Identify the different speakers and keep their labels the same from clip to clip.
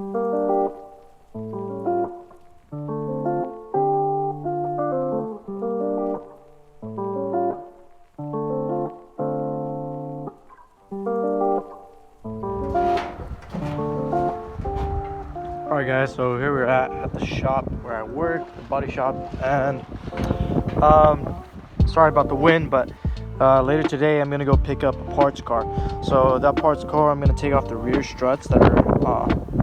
Speaker 1: Alright guys, so here we're at the shop where I work, the body shop, and sorry about the wind, but later today I'm gonna go pick up a parts car. So that parts car, I'm gonna take off the rear struts that are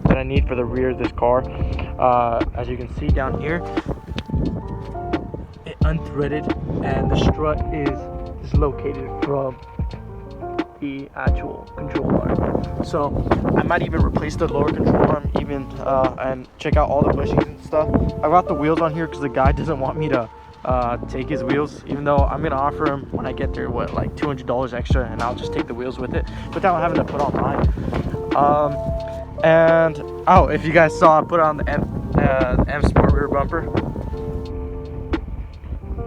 Speaker 1: that I need for the rear of this car. As you can see down here, it unthreaded, and the strut is dislocated from the actual control arm. So I might even replace the lower control arm and check out all the bushings and stuff. I got the wheels on here because the guy doesn't want me to take his wheels, even though I'm gonna offer him when I get there what, like $200 extra, and I'll just take the wheels with it without having to put on mine. And oh, if you guys saw, I put on the M Sport rear bumper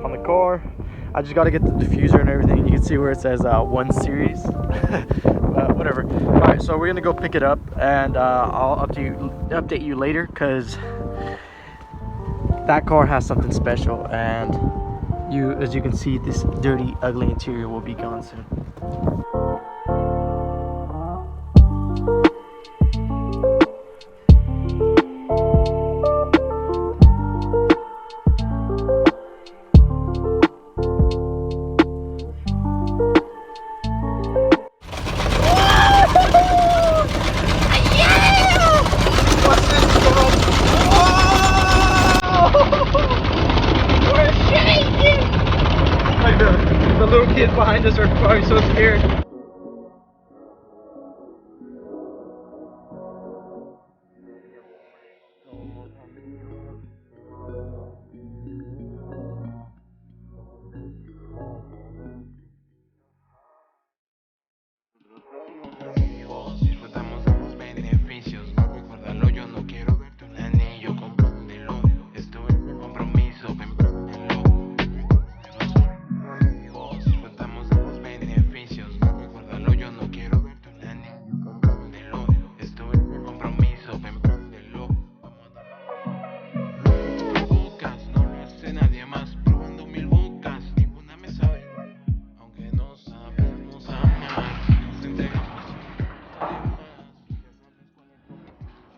Speaker 1: on the car. I just got to get the diffuser and everything. You can see where it says 1 series. Whatever. All right, so we're gonna go pick it up, and I'll update you later, because that car has something special, and as you can see, this dirty, ugly interior will be gone soon. The little kids behind us are probably so scared.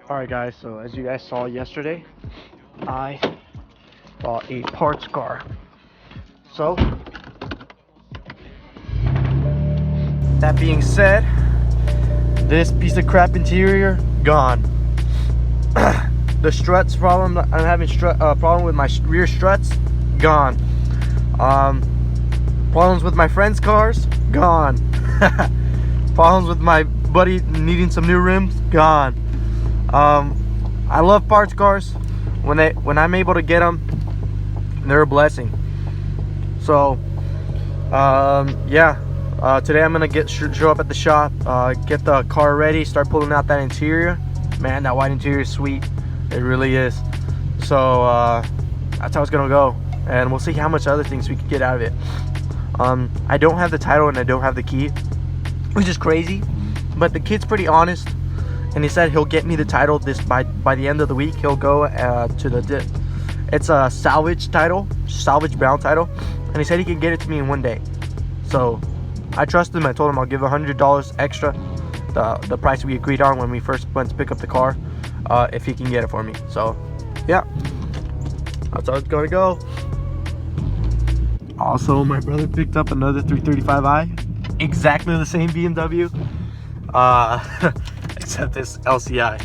Speaker 1: Alright guys, so as you guys saw yesterday, I bought a parts car. So, that being said, this piece of crap interior, gone. The struts problem, I'm having problem with my rear struts, gone. Problems with my friends' cars, gone. Problems with my buddy needing some new rims, gone. I love parts cars. When I'm able to get them, they're a blessing. So yeah, today I'm gonna show up at the shop, get the car ready, start pulling out that interior. Man, that white interior is sweet. It really is. So that's how it's gonna go, and we'll see how much other things we can get out of it. I don't have the title and I don't have the key, which is crazy, but the kid's pretty honest, and he said he'll get me the title by the end of the week. He'll go to it's a salvage brown title, and he said he can get it to me in 1 day. So I trust him. I told him I'll give $100 extra, the price we agreed on when we first went to pick up the car, if he can get it for me. So yeah, that's how it's gonna go. Also, my brother picked up another 335i, exactly the same BMW, except this LCI,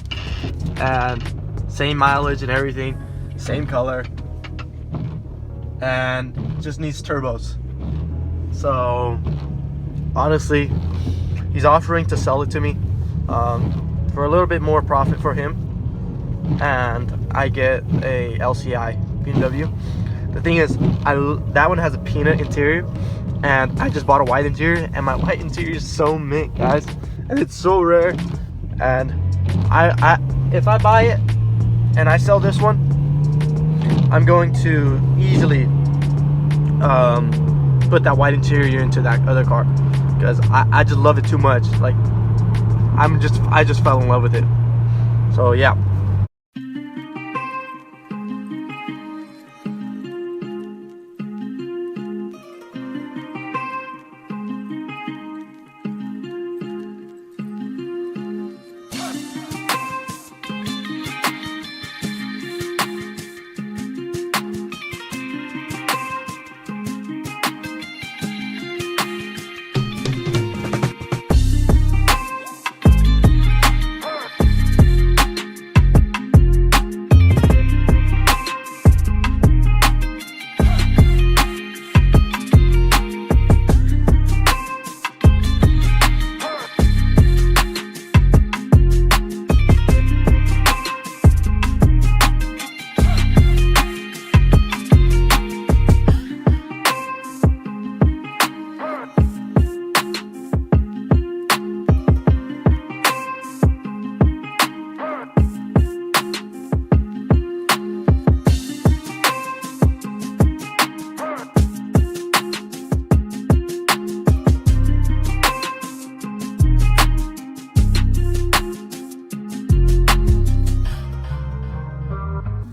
Speaker 1: and same mileage and everything, same color, and just needs turbos. So honestly, he's offering to sell it to me for a little bit more profit for him, and I get a LCI BMW. The thing is, that one has a peanut interior, and I just bought a white interior, and my white interior is so mint, guys, and it's so rare. And if I buy it and I sell this one, I'm going to easily put that white interior into that other car, because I just love it too much. Like, I just fell in love with it. So yeah.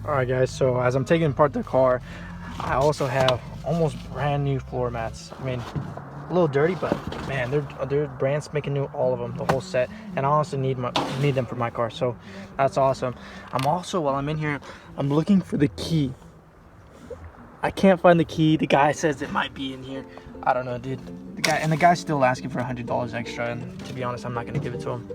Speaker 1: Alright guys, so as I'm taking apart the car, I also have almost brand new floor mats. I mean, a little dirty, but man, they're brand spanking new, all of them, the whole set. And I also need them for my car, so that's awesome. I'm also, while I'm in here, I'm looking for the key. I can't find the key. The guy says it might be in here. I don't know, dude. The guy's still asking for $100 extra, and to be honest, I'm not gonna give it to him.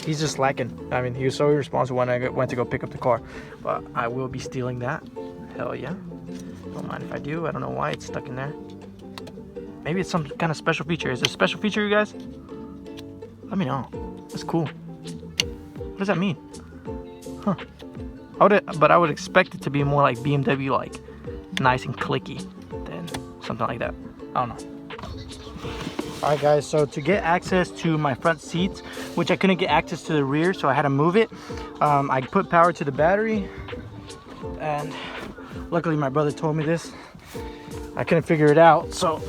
Speaker 1: He's just slacking. I mean, he was so irresponsible when I went to go pick up the car. But I will be stealing that. Hell yeah. Don't mind if I do. I don't know why it's stuck in there. Maybe it's some kind of special feature. Is it a special feature, you guys? Let me know. That's cool. What does that mean? Huh. But I would expect it to be more like BMW, like nice and clicky, than something like that. I don't know. Alright guys, so to get access to my front seats, which I couldn't get access to the rear, so I had to move it, I put power to the battery, and luckily my brother told me this. I couldn't figure it out, so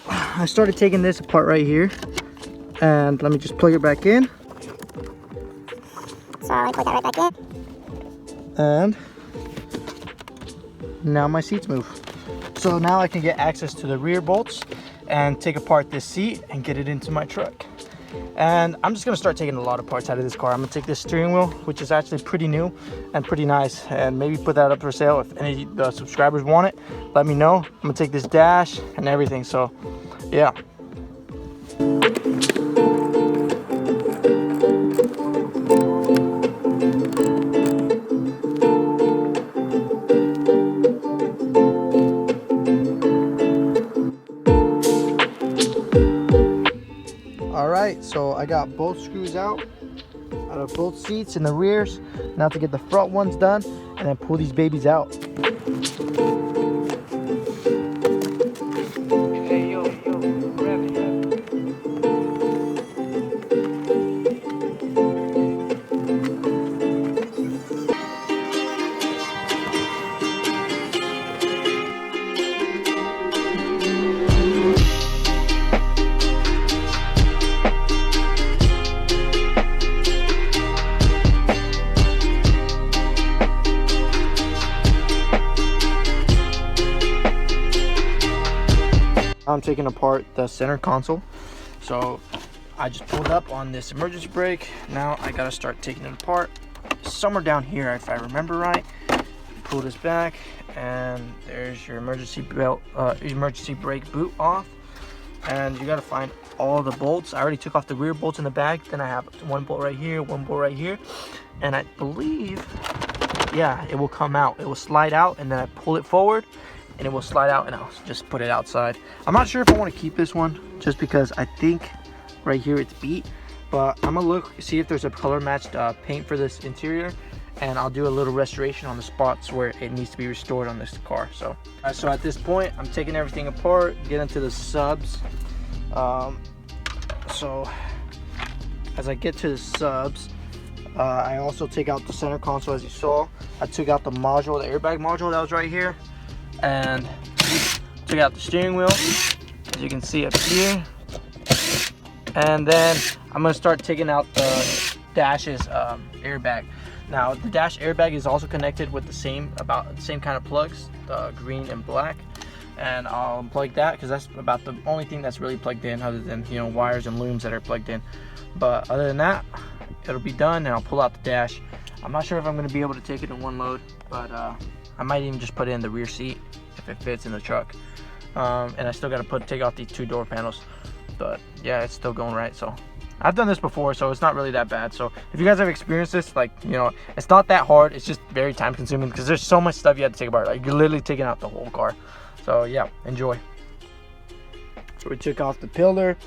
Speaker 1: I started taking this apart right here, and let me just plug it back in.
Speaker 2: So I put that right back in.
Speaker 1: And now my seats move. So now I can get access to the rear bolts and take apart this seat and get it into my truck. And I'm just gonna start taking a lot of parts out of this car. I'm gonna take this steering wheel, which is actually pretty new and pretty nice, and maybe put that up for sale. If any of the subscribers want it, let me know. I'm gonna take this dash and everything, so yeah. Alright, so I got both screws out of both seats in the rears. Now to get the front ones done and then pull these babies out. Hey, yo, grab it. I'm taking apart the center console. So I just pulled up on this emergency brake. Now I gotta start taking it apart. Somewhere down here, if I remember right. Pull this back, and there's your emergency brake boot off. And you gotta find all the bolts. I already took off the rear bolts in the back. Then I have one bolt right here, one bolt right here, and I believe, yeah, it will come out. It will slide out, and then I pull it forward, and it will slide out, and I'll just put it outside. I'm not sure if I want to keep this one, just because I think right here it's beat, but I'm gonna look, see if there's a color matched paint for this interior, and I'll do a little restoration on the spots where it needs to be restored on this car. So at this point, I'm taking everything apart, get into the subs. So as I get to the subs, I also take out the center console. As you saw, I took out the module, the airbag module that was right here, and took out the steering wheel, as you can see up here. And then I'm gonna start taking out dash's airbag. Now the dash airbag is also connected with about the same kind of plugs, the green and black. And I'll unplug that because that's about the only thing that's really plugged in, other than, you know, wires and looms that are plugged in. But other than that, it'll be done, and I'll pull out the dash. I'm not sure if I'm going to be able to take it in one load, but I might even just put it in the rear seat if it fits in the truck. And I still got to take off these 2 door panels, but yeah, it's still going right. So I've done this before, so it's not really that bad. So if you guys have experienced this, like, you know, it's not that hard. It's just very time consuming because there's so much stuff you have to take apart. Like, you're literally taking out the whole car. So yeah, enjoy. So we took off the pillar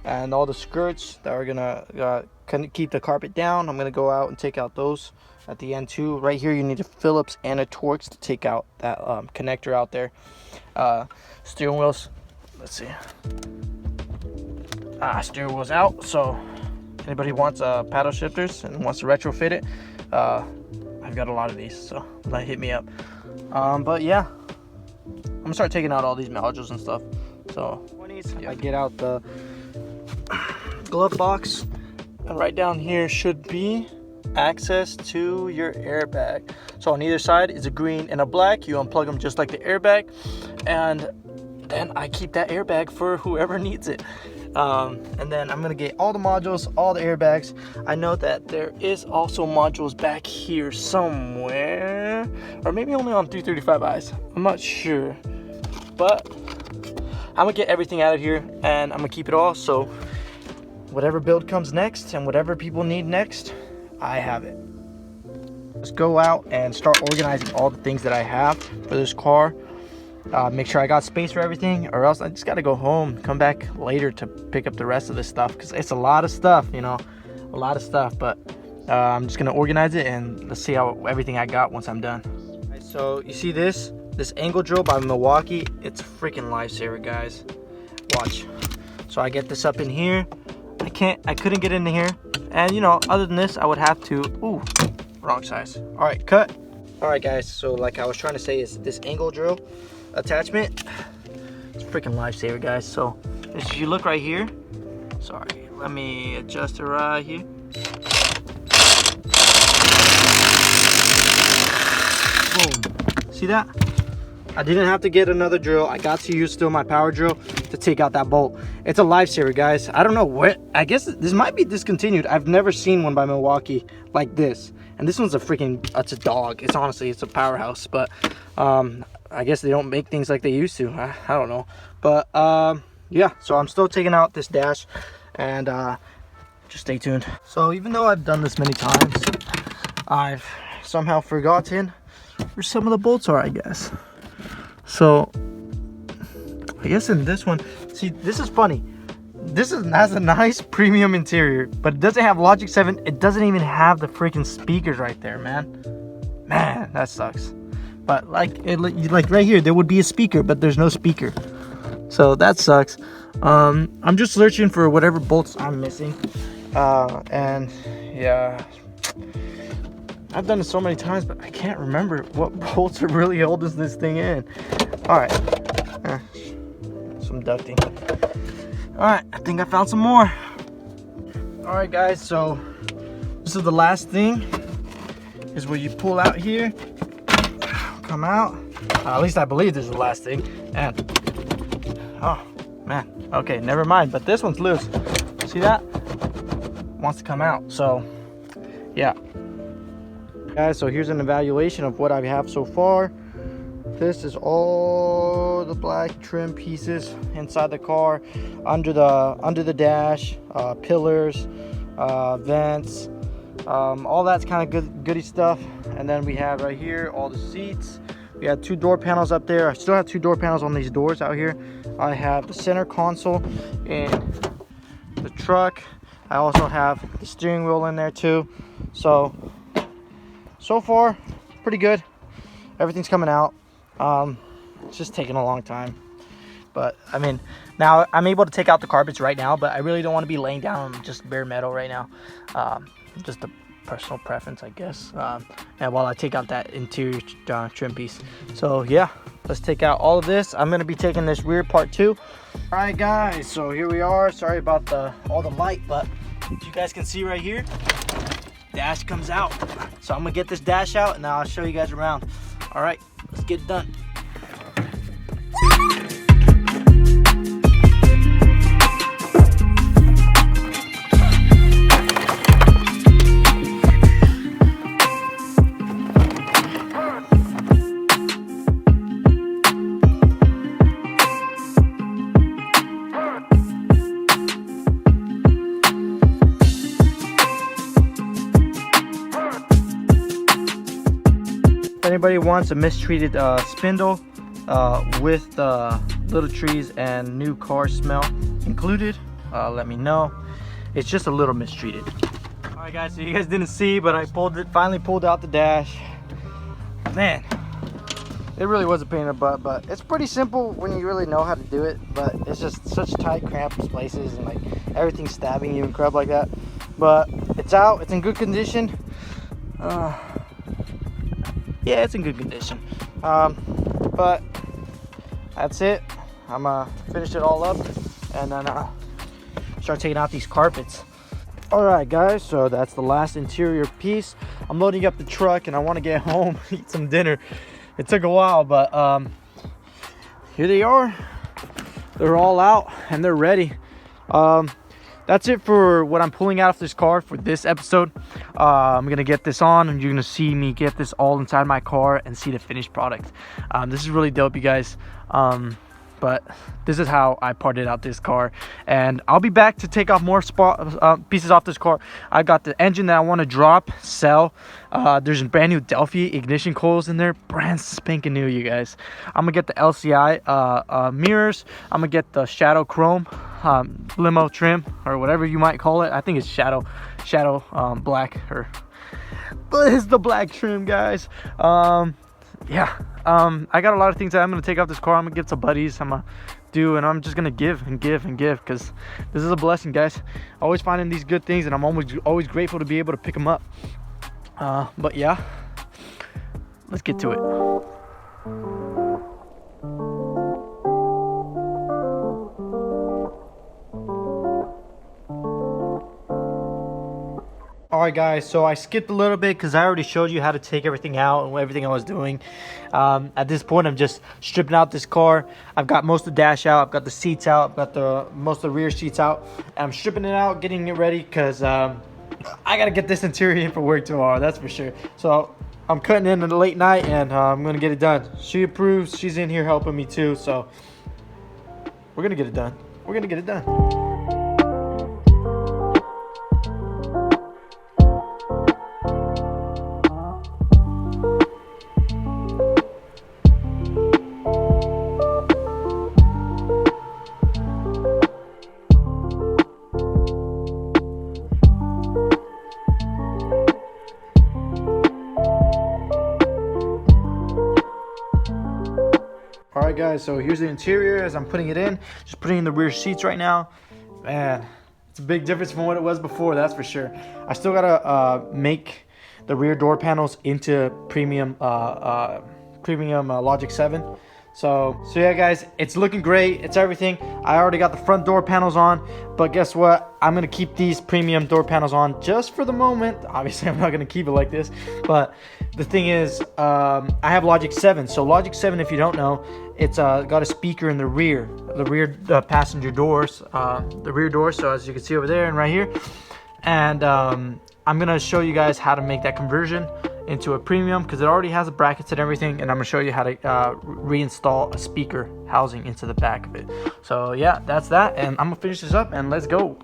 Speaker 1: and all the skirts that are gonna keep the carpet down. I'm gonna go out and take out those at the end too. Right here you need a Phillips and a Torx to take out that connector out there. Steering wheels, let's see. Steering wheel's out, so anybody wants paddle shifters and wants to retrofit it, I've got a lot of these, so hit me up. But yeah, I'm gonna start taking out all these modules and stuff. So I get out the glove box, and right down here should be access to your airbag. So on either side is a green and a black. You unplug them just like the airbag, and then I keep that airbag for whoever needs it. And then I'm gonna get all the modules, all the airbags. I know that there is also modules back here somewhere, or maybe only on 335i's, I'm not sure, but I'm gonna get everything out of here and I'm gonna keep it all, so whatever build comes next and whatever people need next, I have it. Let's go out and start organizing all the things that I have for this car. Make sure I got space for everything, or else I just gotta go home, come back later to pick up the rest of this stuff, because it's a lot of stuff, you know, a lot of stuff. But I'm just gonna organize it and let's see how everything I got once I'm done. Right, so you see this angle drill by Milwaukee, it's a freaking lifesaver, guys. Watch. So I get this up in here. I couldn't get in here, and you know, other than this I would have to, ooh, wrong size. All right, cut. All right guys, so like I was trying to say, is this angle drill attachment, it's a freaking lifesaver, guys. So if you look right here, sorry, let me adjust it right here. Boom, see that? I didn't have to get another drill. I got to use still my power drill to take out that bolt. It's a lifesaver, guys. I don't know what, I guess this might be discontinued. I've never seen one by Milwaukee like this, and this one's a freaking, it's a dog. It's honestly, it's a powerhouse. But I guess they don't make things like they used to. I don't know. But yeah, so I'm still taking out this dash, and just stay tuned. So even though I've done this many times, I've somehow forgotten where some of the bolts are, I guess. So I guess in this one, see, this is funny. This has a nice premium interior, but it doesn't have Logic 7. It doesn't even have the freaking speakers right there, man. Man, that sucks. But like right here, there would be a speaker, but there's no speaker. So that sucks. I'm just searching for whatever bolts I'm missing. And yeah, I've done it so many times, but I can't remember what bolts are really holding this thing in. All right, some ducting. All right, I think I found some more. All right, guys, so this is the last thing, is where you pull out here, come out. At least I believe this is the last thing. And oh man, okay, never mind. But this one's loose. See that? Wants to come out. So yeah, guys. So here's an evaluation of what I have so far. This is all the black trim pieces inside the car, under the dash, pillars, vents, all that's kind of goody stuff. And then we have right here all the seats. We had 2 door panels up there. I still have 2 door panels on these doors out here. I have the center console in the truck. I also have the steering wheel in there too. So far, pretty good. Everything's coming out. It's just taking a long time. But I mean, now I'm able to take out the carpets right now, but I really don't want to be laying down on just bare metal right now. Just a personal preference, I guess. And while I take out that interior trim piece. So yeah, let's take out all of this. I'm gonna be taking this rear part too. All right, guys, so here we are. Sorry about all the light, but you guys can see right here, dash comes out. So I'm gonna get this dash out and I'll show you guys around. All right, let's get it done. If anybody wants a mistreated spindle with little trees and new car smell included, let me know. It's just a little mistreated. All right guys, so you guys didn't see, but I finally pulled out the dash. Man, it really was a pain in the butt, but it's pretty simple when you really know how to do it. But it's just such tight, cramped places and like everything's stabbing you and crap like that. But it's out, it's in good condition. Yeah, it's in good condition. But that's it. I'm gonna finish it all up and then start taking out these carpets. All right guys, so that's the last interior piece. I'm loading up the truck and I want to get home, eat some dinner. It took a while, but here they are. They're all out and they're ready. That's it for what I'm pulling out of this car for this episode. I'm gonna get this on and you're gonna see me get this all inside my car and see the finished product. This is really dope, you guys. But this is how I parted out this car, and I'll be back to take off more pieces off this car. I got the engine that I want to drop, sell. There's brand new Delphi ignition coils in there, brand spanking new, you guys. I'm gonna get the LCI mirrors. I'm gonna get the shadow chrome limo trim, or whatever you might call it. I think it's shadow black, but it's the black trim, guys. Yeah, I got a lot of things that I'm gonna take off this car. I'm gonna give to buddies. I'm just gonna give and give and give, because this is a blessing, guys. Always finding these good things, and I'm always grateful to be able to pick them up. But yeah, let's get to it. Alright guys, so I skipped a little bit because I already showed you how to take everything out and everything I was doing. At this point, I'm just stripping out this car. I've got most of the dash out, I've got the seats out, I've got most of the rear seats out. And I'm stripping it out, getting it ready, because I gotta get this interior in for work tomorrow, that's for sure. So I'm cutting in the late night and I'm gonna get it done. She approves, she's in here helping me too, so we're gonna get it done. We're gonna get it done. Alright guys, so here's the interior as I'm putting it in. Just putting in the rear seats right now. Man, it's a big difference from what it was before, that's for sure. I still gotta make the rear door panels into premium Logic 7. So yeah guys, it's looking great, it's everything. I already got the front door panels on, but guess what? I'm gonna keep these premium door panels on just for the moment. Obviously I'm not gonna keep it like this, but the thing is, I have Logic 7. So Logic 7, if you don't know, it's got a speaker in the rear passenger doors, the rear door. So as you can see over there and right here, and I'm gonna show you guys how to make that conversion into a premium, because it already has the brackets and everything, and I'm gonna show you how to reinstall a speaker housing into the back of it. So yeah, that's that, and I'm gonna finish this up and let's go.